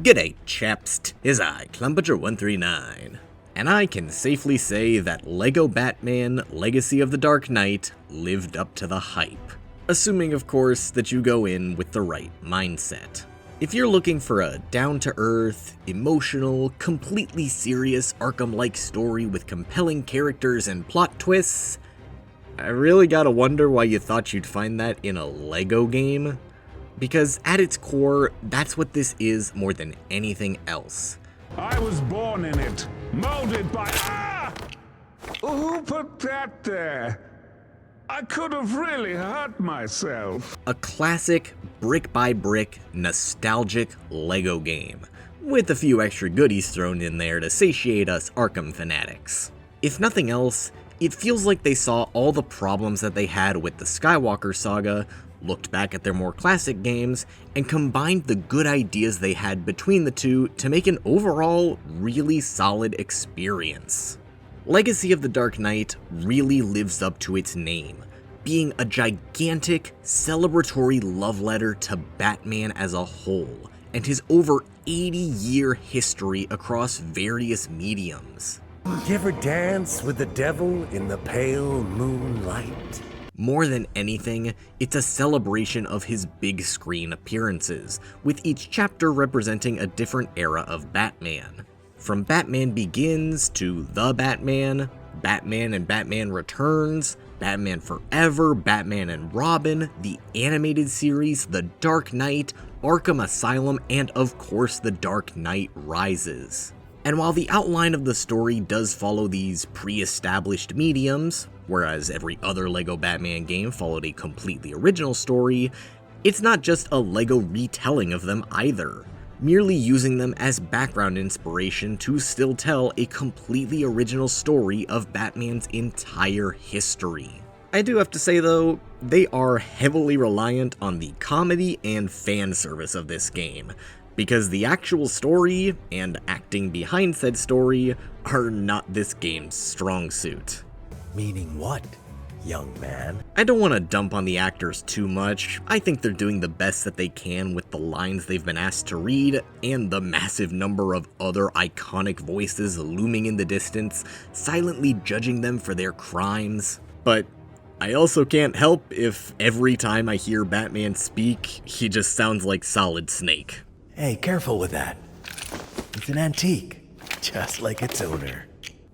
G'day chaps, 'tis I, Clumpager139, and I can safely say that LEGO Batman Legacy of the Dark Knight lived up to the hype. Assuming of course that you go in with the right mindset. If you're looking for a down-to-earth, emotional, completely serious Arkham-like story with compelling characters and plot twists, I really gotta wonder why you thought you'd find that in a LEGO game. Because at its core, that's what this is more than anything else. I was born in it, molded by... Ah! Who put that there? I could have really hurt myself. A classic, brick-by-brick, nostalgic LEGO game, with a few extra goodies thrown in there to satiate us Arkham fanatics. If nothing else, it feels like they saw all the problems that they had with the Skywalker saga, looked back at their more classic games, and combined the good ideas they had between the two to make an overall really solid experience. Legacy of the Dark Knight really lives up to its name, being a gigantic, celebratory love letter to Batman as a whole, and his over 80-year history across various mediums. You ever dance with the devil in the pale moonlight? More than anything, it's a celebration of his big screen appearances, with each chapter representing a different era of Batman. From Batman Begins to The Batman, Batman and Batman Returns, Batman Forever, Batman and Robin, the animated series, The Dark Knight, Arkham Asylum, and of course The Dark Knight Rises. And while the outline of the story does follow these pre-established mediums, whereas every other LEGO Batman game followed a completely original story, it's not just a LEGO retelling of them either, merely using them as background inspiration to still tell a completely original story of Batman's entire history. I do have to say though, they are heavily reliant on the comedy and fan service of this game, because the actual story and acting behind said story are not this game's strong suit. Meaning what, young man? I don't want to dump on the actors too much. I think they're doing the best that they can with the lines they've been asked to read, and the massive number of other iconic voices looming in the distance, silently judging them for their crimes. But I also can't help if every time I hear Batman speak, he just sounds like Solid Snake. Hey, careful with that. It's an antique, just like its owner.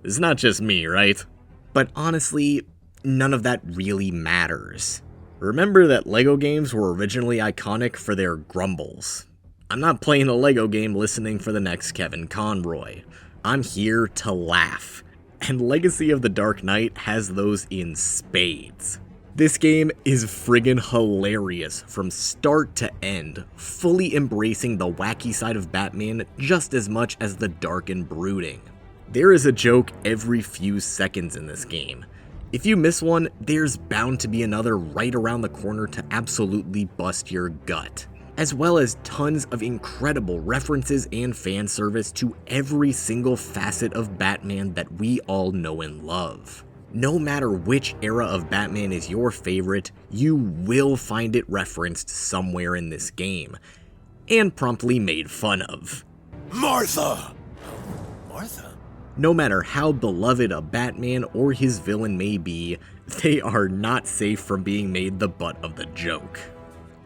It's not just me, right? But honestly, none of that really matters. Remember that LEGO games were originally iconic for their grumbles. I'm not playing a LEGO game listening for the next Kevin Conroy. I'm here to laugh. And Legacy of the Dark Knight has those in spades. This game is friggin' hilarious from start to end, fully embracing the wacky side of Batman just as much as the dark and brooding. There is a joke every few seconds in this game. If you miss one, there's bound to be another right around the corner to absolutely bust your gut, as well as tons of incredible references and fan service to every single facet of Batman that we all know and love. No matter which era of Batman is your favorite, you will find it referenced somewhere in this game, and promptly made fun of. Martha! Martha? No matter how beloved a Batman or his villain may be, they are not safe from being made the butt of the joke.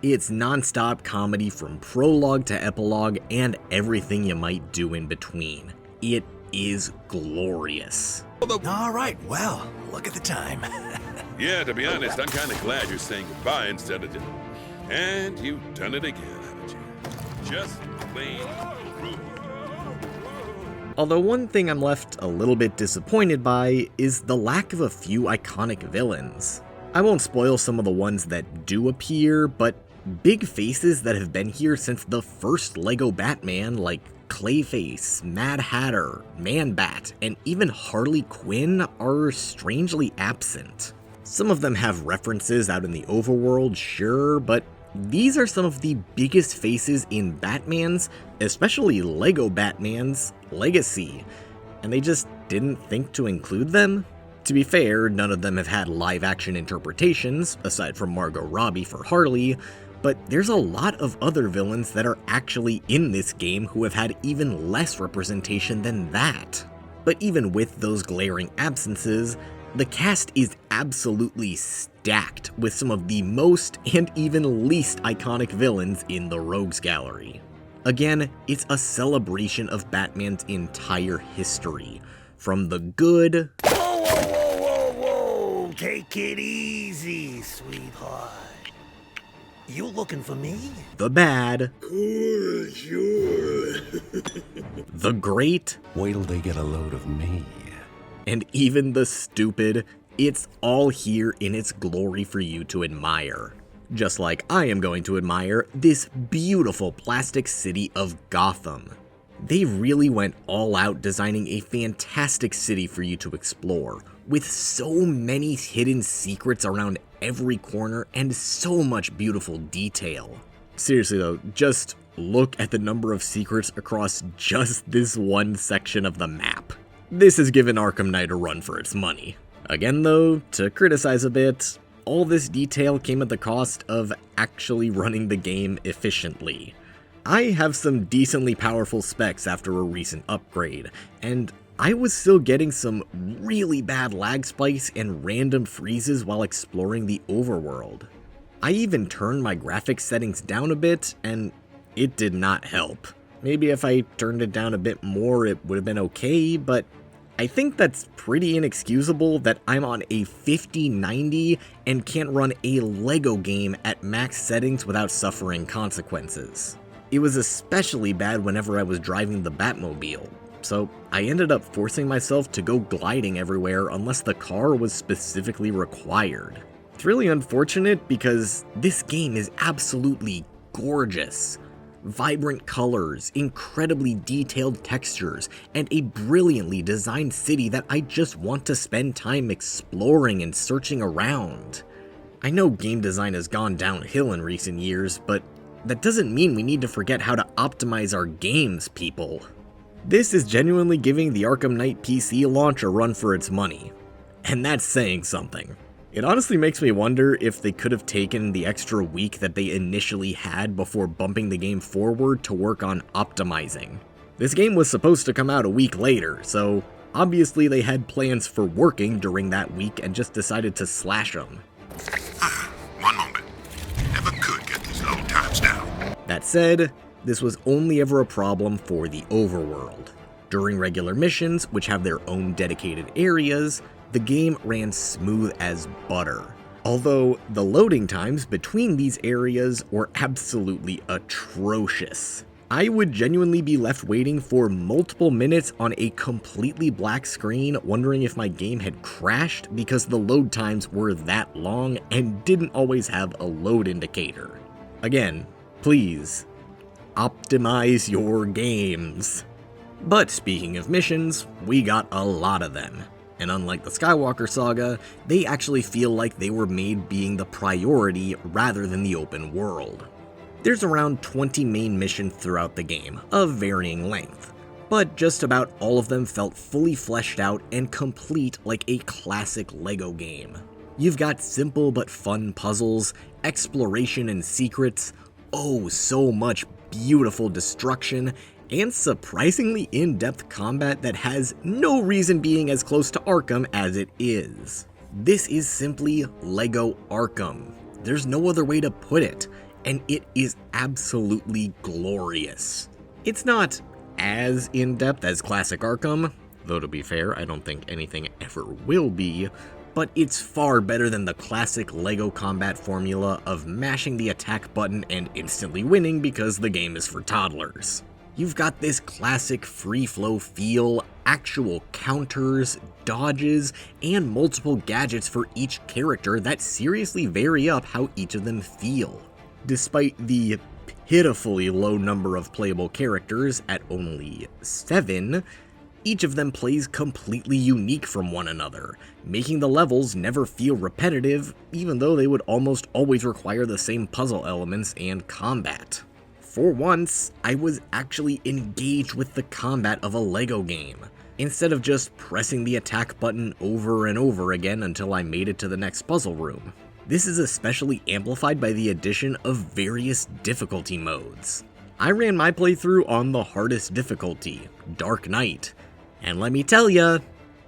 It's non-stop comedy from prologue to epilogue and everything you might do in between. It is glorious. Alright, well, look at the time. Yeah, to be honest, I'm kind of glad you're saying goodbye instead of... And you've done it again, haven't you? Just plain rude. Although one thing I'm left a little bit disappointed by is the lack of a few iconic villains. I won't spoil some of the ones that do appear, but big faces that have been here since the first LEGO Batman, like Clayface, Mad Hatter, Man-Bat, and even Harley Quinn are strangely absent. Some of them have references out in the overworld, sure, but these are some of the biggest faces in Batman's, especially LEGO Batman's, legacy, and they just didn't think to include them? To be fair, none of them have had live-action interpretations, aside from Margot Robbie for Harley, But there's a lot of other villains that are actually in this game who have had even less representation than that. But even with those glaring absences, the cast is absolutely stacked with some of the most and even least iconic villains in the Rogues Gallery. Again, it's a celebration of Batman's entire history, from the good... Whoa, whoa, whoa, whoa, whoa! Take it easy, sweetheart. You looking for me? The bad... Sure. The great... Wait till they get a load of me. And even the stupid. It's all here in its glory for you to admire. Just like I am going to admire this beautiful plastic city of Gotham. They really went all out designing a fantastic city for you to explore, with so many hidden secrets around every corner and so much beautiful detail. Seriously though, just look at the number of secrets across just this one section of the map. This has given Arkham Knight a run for its money. Again though, to criticize a bit, all this detail came at the cost of actually running the game efficiently. I have some decently powerful specs after a recent upgrade, and I was still getting some really bad lag spikes and random freezes while exploring the overworld. I even turned my graphics settings down a bit, and it did not help. Maybe if I turned it down a bit more it would have been okay, but I think that's pretty inexcusable that I'm on a 5090 and can't run a LEGO game at max settings without suffering consequences. It was especially bad whenever I was driving the Batmobile, so I ended up forcing myself to go gliding everywhere unless the car was specifically required. It's really unfortunate because this game is absolutely gorgeous. Vibrant colors, incredibly detailed textures, and a brilliantly designed city that I just want to spend time exploring and searching around. I know game design has gone downhill in recent years, but that doesn't mean we need to forget how to optimize our games, people. This is genuinely giving the Arkham Knight PC launch a run for its money. And that's saying something. It honestly makes me wonder if they could have taken the extra week that they initially had before bumping the game forward to work on optimizing. This game was supposed to come out a week later, so obviously they had plans for working during that week and just decided to slash them. One moment. Never could get these load times down. That said, this was only ever a problem for the overworld. During regular missions, which have their own dedicated areas, the game ran smooth as butter. Although the loading times between these areas were absolutely atrocious. I would genuinely be left waiting for multiple minutes on a completely black screen, wondering if my game had crashed because the load times were that long and didn't always have a load indicator. Again, please, optimize your games. But speaking of missions, we got a lot of them. And unlike the Skywalker saga, they actually feel like they were made being the priority rather than the open world. There's around 20 main missions throughout the game, of varying length, but just about all of them felt fully fleshed out and complete like a classic LEGO game. You've got simple but fun puzzles, exploration and secrets, oh so much beautiful destruction, and surprisingly in-depth combat that has no reason being as close to Arkham as it is. This is simply LEGO Arkham. There's no other way to put it, and it is absolutely glorious. It's not as in-depth as classic Arkham, though to be fair, I don't think anything ever will be, but it's far better than the classic LEGO combat formula of mashing the attack button and instantly winning because the game is for toddlers. You've got this classic free-flow feel, actual counters, dodges, and multiple gadgets for each character that seriously vary up how each of them feel. Despite the pitifully low number of playable characters at only 7, each of them plays completely unique from one another, making the levels never feel repetitive, even though they would almost always require the same puzzle elements and combat. For once, I was actually engaged with the combat of a LEGO game, instead of just pressing the attack button over and over again until I made it to the next puzzle room. This is especially amplified by the addition of various difficulty modes. I ran my playthrough on the hardest difficulty, Dark Knight, and let me tell ya,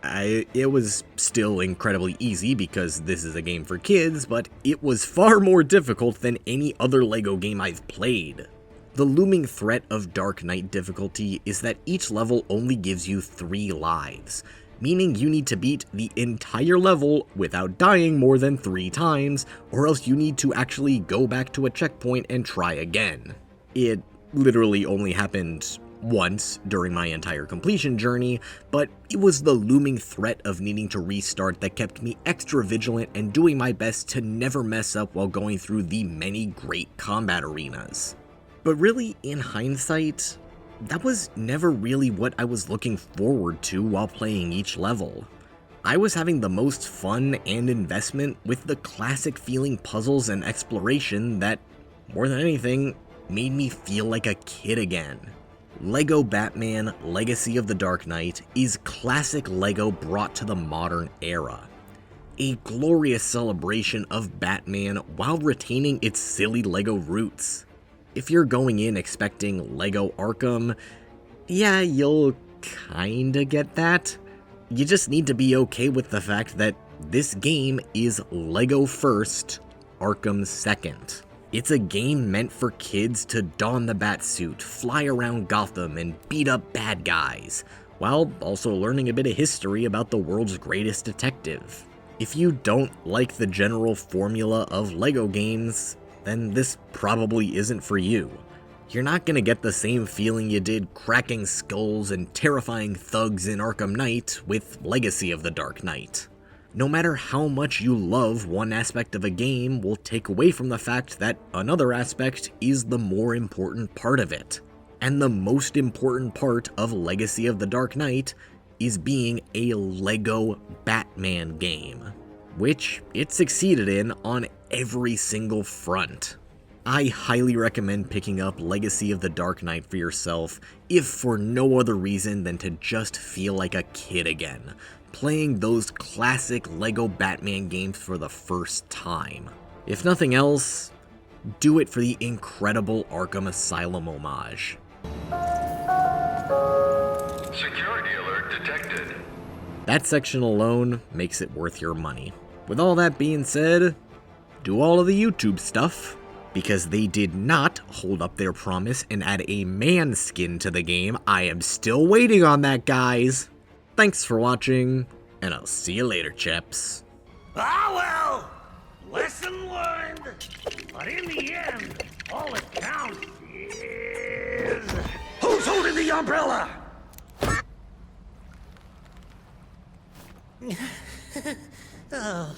it was still incredibly easy because this is a game for kids, but it was far more difficult than any other LEGO game I've played. The looming threat of Dark Knight difficulty is that each level only gives you 3 lives, meaning you need to beat the entire level without dying more than 3 times, or else you need to actually go back to a checkpoint and try again. It literally only happened once during my entire completion journey, but it was the looming threat of needing to restart that kept me extra vigilant and doing my best to never mess up while going through the many great combat arenas. But really, in hindsight, that was never really what I was looking forward to while playing each level. I was having the most fun and investment with the classic feeling puzzles and exploration that, more than anything, made me feel like a kid again. LEGO Batman Legacy of the Dark Knight is classic LEGO brought to the modern era. A glorious celebration of Batman while retaining its silly LEGO roots. If you're going in expecting LEGO Arkham, yeah, you'll kinda get that. You just need to be okay with the fact that this game is LEGO first, Arkham second. It's a game meant for kids to don the Batsuit, fly around Gotham, and beat up bad guys, while also learning a bit of history about the world's greatest detective. If you don't like the general formula of LEGO games, then this probably isn't for you. You're not gonna get the same feeling you did cracking skulls and terrifying thugs in Arkham Knight with Legacy of the Dark Knight. No matter how much you love one aspect of a game will take away from the fact that another aspect is the more important part of it. And the most important part of Legacy of the Dark Knight is being a LEGO Batman game, which it succeeded in on every single front. I highly recommend picking up Legacy of the Dark Knight for yourself, if for no other reason than to just feel like a kid again, playing those classic LEGO Batman games for the first time. If nothing else, do it for the incredible Arkham Asylum homage. Security alert detected. That section alone makes it worth your money. With all that being said, do all of the YouTube stuff, because they did not hold up their promise and add a man skin to the game. I am still waiting on that, guys. Thanks for watching, and I'll see you later, chaps. Ah, well, lesson learned. But in the end, all that counts is... Who's holding the umbrella? Oh.